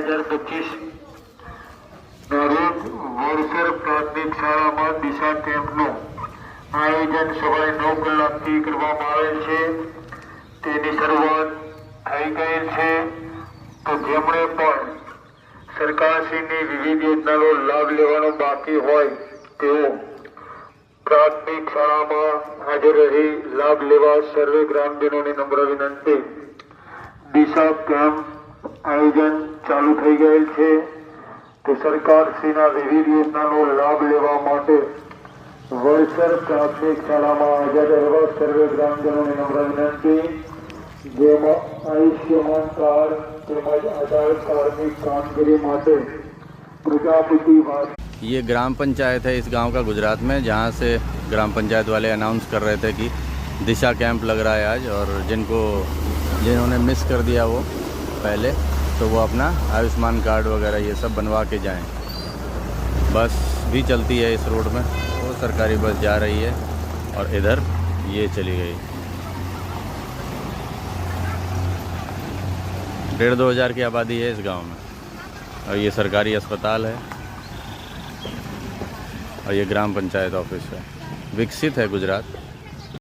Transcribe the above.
2025 રોજ વડસર પ્રાથમિક શાળામાં દિશા કેમ્પનું આયોજન સવારે 9 કલાકથી કરવામાં આવેલ છે। તેની શરૂઆત થઈ ગયેલ છે। તો જેમણે પણ સરકારશ્રીની વિવિધ યોજનાનો લાભ લેવાનો બાકી હોય તેઓ પ્રાથમિક શાળામાં હાજર રહી લાભ લેવા સર્વે ગ્રામજનોને નમ્ર વિનંતી। દિશા કેમ્પ આયોજન ચાલુ થઈ ગયેલ છે। તો સરકારશ્રીના વિવિધ યોજનાનો લાભ લેવા માટે વડસર પ્રાથમિક શાળામાં હાજર રહેવા સર્વે ગ્રામજનોને નમ્ર વિનંતી। જેમાં આયુષ્યમાન કાર્ડ તેમજ આધાર કાર્ડની કામગીરી માટે પ્રજાપતિવાસ। ये ग्राम पंचायत है इस गांव का गुजरात में, जहां से ग्राम पंचायत वाले अनाउंस कर रहे थे कि दिशा कैंप लग रहा है आज, और जिन्होंने मिस कर दिया वो पहले, तो वो अपना आयुष्मान कार्ड वगैरह ये सब बनवा के जाएं। बस भी चलती है इस रोड में, वो सरकारी बस जा रही है और इधर ये चली गई। 1,500-2 हज़ार की आबादी है इस गांव में, और ये सरकारी अस्पताल है और ये ग्राम पंचायत ऑफिस है। विकसित है गुजरात।